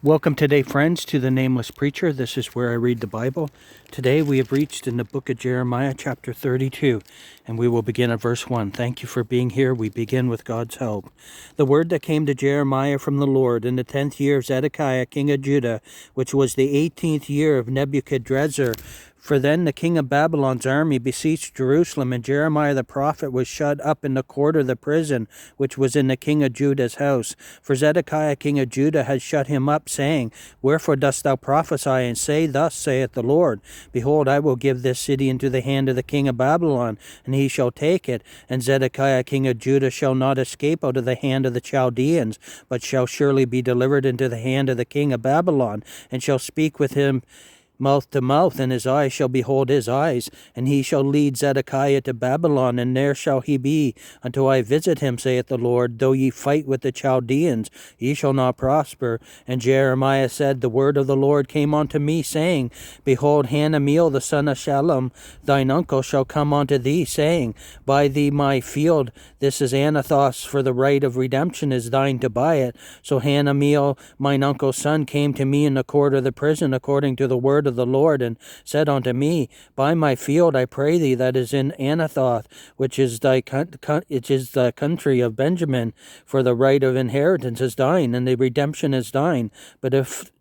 Welcome today, friends, to the Nameless Preacher. This is where I read the Bible. Today we have reached in the book of Jeremiah, chapter 32, and we will begin at verse 1. Thank you for being here. We begin with God's help. The word that came to Jeremiah from the Lord in the 10th year of Zedekiah, king of Judah, which was the 18th year of Nebuchadrezzar. For then the king of Babylon's army besieged Jerusalem, and Jeremiah the prophet was shut up in the court of the prison, which was in the king of Judah's house. For Zedekiah king of Judah had shut him up, saying, Wherefore dost thou prophesy, and say, Thus saith the Lord, Behold, I will give this city into the hand of the king of Babylon, and he shall take it. And Zedekiah king of Judah shall not escape out of the hand of the Chaldeans, but shall surely be delivered into the hand of the king of Babylon, and shall speak with him mouth to mouth, and his eyes shall behold his eyes, and he shall lead Zedekiah to Babylon, and there shall he be until I visit him, saith the Lord. Though ye fight with the Chaldeans, ye shall not prosper. And Jeremiah said, The word of the Lord came unto me, saying, Behold, Hanameel the son of Shallum, thine uncle, shall come unto thee, saying, Buy thee my field, this is Anathoth, for the right of redemption is thine to buy it. So Hanameel, mine uncle's son, came to me in the court of the prison, according to the word of the Lord, and said unto me, Buy my field, I pray thee, that is in Anathoth, which is the country of Benjamin, for the right of inheritance is thine, and the redemption is thine. But if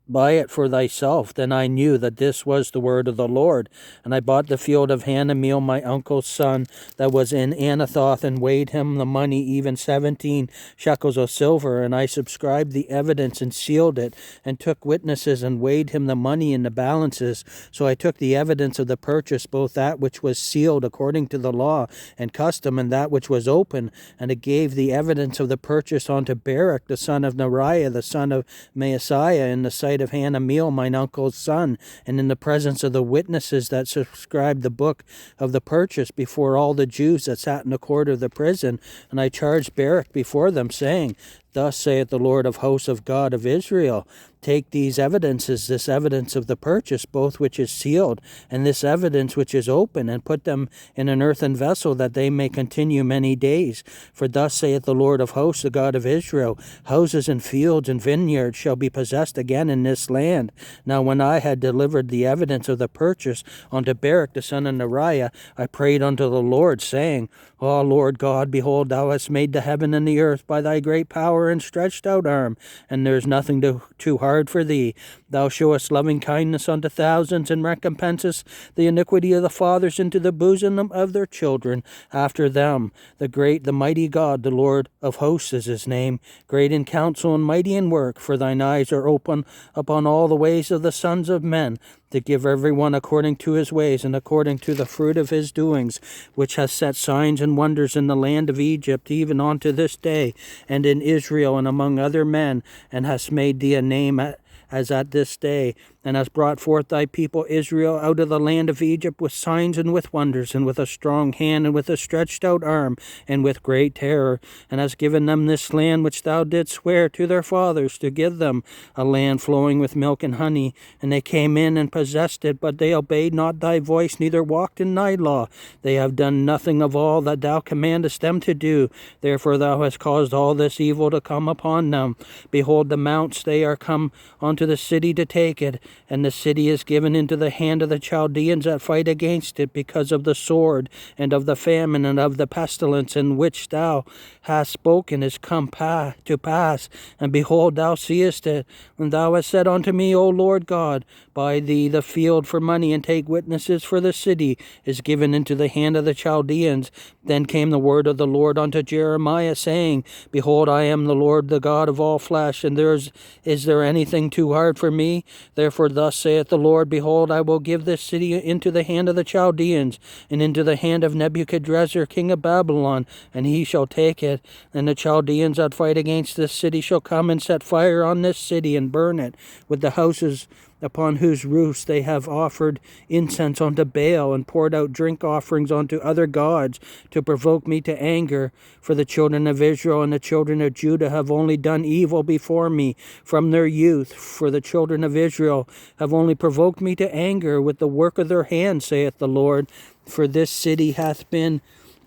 buy it for thyself, then I knew that this was the word of the Lord. And I bought the field of Hanameel my uncle's son, that was in Anathoth, and weighed him the money, even 17 shekels of silver. And I subscribed the evidence, and sealed it, and took witnesses, and weighed him the money in the balances. So I took the evidence of the purchase, both that which was sealed according to the law and custom, and that which was open. And it gave the evidence of the purchase unto Baruch the son of Neriah, the son of Maaseiah, in the sight of Hanameel mine uncle's son, and in the presence of the witnesses that subscribed the book of the purchase, before all the Jews that sat in the court of the prison. And I charged Baruch before them, saying, Thus saith the Lord of hosts, of God of Israel, Take these evidences, this evidence of the purchase, both which is sealed, and this evidence which is open, and put them in an earthen vessel, that they may continue many days. For thus saith the Lord of hosts, the God of Israel, Houses and fields and vineyards shall be possessed again in this land. Now when I had delivered the evidence of the purchase unto Baruch the son of Neriah, I prayed unto the Lord, saying, O Lord God, behold, thou hast made the heaven and the earth by thy great power and stretched out arm, and there is nothing too hard for thee. Thou showest loving kindness unto thousands, and recompensest the iniquity of the fathers into the bosom of their children after them. The mighty God, the Lord of hosts is his name, great in counsel and mighty in work, for thine eyes are open upon all the ways of the sons of men, to give every one according to his ways, and according to the fruit of his doings, which has set signs and wonders in the land of Egypt, even unto this day, and in Israel, and among other men, and hast made thee a name as at this day, and hast brought forth thy people Israel out of the land of Egypt with signs and with wonders, and with a strong hand, and with a stretched out arm, and with great terror, and hast given them this land which thou didst swear to their fathers to give them, a land flowing with milk and honey. And they came in and possessed it, but they obeyed not thy voice, neither walked in thy law. They have done nothing of all that thou commandest them to do. Therefore thou hast caused all this evil to come upon them. Behold, the mounts, they are come unto the city to take it, and the city is given into the hand of the Chaldeans that fight against it, because of the sword, and of the famine, and of the pestilence, in which thou hast spoken is come to pass. And behold, thou seest it. And thou hast said unto me, O Lord God, Buy thee the field for money, and take witnesses, for the city is given into the hand of the Chaldeans. Then came the word of the Lord unto Jeremiah, saying, Behold, I am the Lord, the God of all flesh, and is there anything too hard for me? Therefore thus saith the Lord, Behold, I will give this city into the hand of the Chaldeans, and into the hand of Nebuchadrezzar king of Babylon, and he shall take it. And the Chaldeans that fight against this city shall come and set fire on this city, and burn it, with the houses upon whose roofs they have offered incense unto Baal, and poured out drink offerings unto other gods, to provoke me to anger. For the children of Israel and the children of Judah have only done evil before me from their youth. For the children of Israel have only provoked me to anger with the work of their hands, saith the Lord. For this city hath been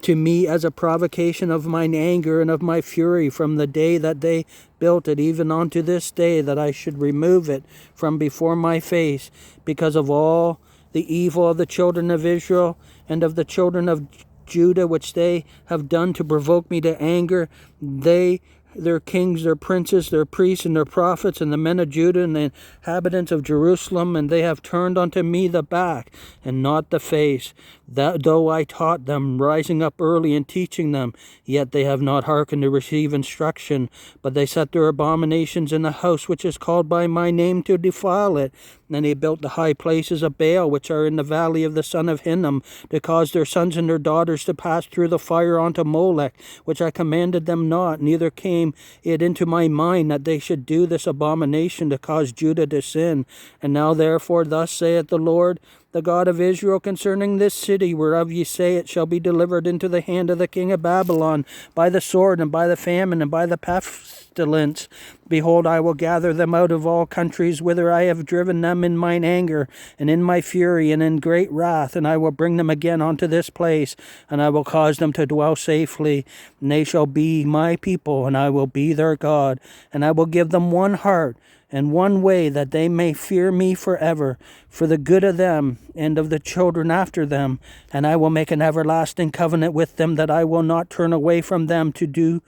to me as a provocation of mine anger and of my fury from the day that they built it, even unto this day, that I should remove it from before my face, because of all the evil of the children of Israel and of the children of Judah, which they have done to provoke me to anger. They, their kings, their princes, their priests, and their prophets, and the men of Judah, and the inhabitants of Jerusalem, and they have turned unto me the back, and not the face. That though I taught them, rising up early and teaching them, yet they have not hearkened to receive instruction, but they set their abominations in the house which is called by my name to defile it. And they built the high places of Baal, which are in the valley of the son of Hinnom, to cause their sons and their daughters to pass through the fire unto Molech, which I commanded them not, neither came it into my mind that they should do this abomination to cause Judah to sin. And now therefore thus saith the Lord, the God of Israel, concerning this city, whereof ye say it shall be delivered into the hand of the king of Babylon, by the sword, and by the famine, and by the pestilence. Behold, I will gather them out of all countries whither I have driven them in mine anger, and in my fury, and in great wrath, and I will bring them again unto this place, and I will cause them to dwell safely, and they shall be my people, and I will be their God, and I will give them one heart, and one way, that they may fear me forever, for the good of them and of the children after them. And I will make an everlasting covenant with them, that I will not turn away from them to do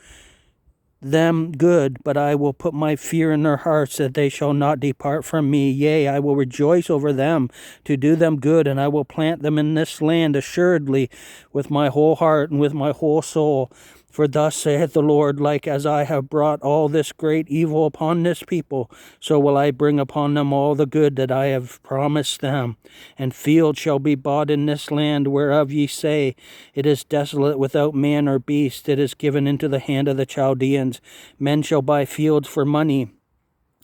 them good, but I will put my fear in their hearts, that they shall not depart from me. Yea, I will rejoice over them to do them good, and I will plant them in this land assuredly with my whole heart and with my whole soul. For thus saith the Lord, like as I have brought all this great evil upon this people, so will I bring upon them all the good that I have promised them. And fields shall be bought in this land, whereof ye say, it is desolate without man or beast, it is given into the hand of the Chaldeans. Men shall buy fields for money,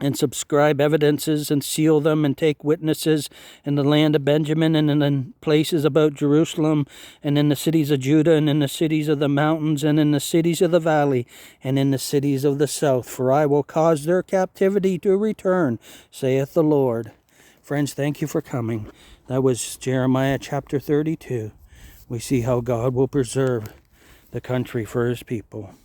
and subscribe evidences, and seal them, and take witnesses in the land of Benjamin, and in the places about Jerusalem, and in the cities of Judah, and in the cities of the mountains, and in the cities of the valley, and in the cities of the south. For I will cause their captivity to return, saith the Lord. Friends, thank you for coming. That was Jeremiah chapter 32. We see how God will preserve the country for his people.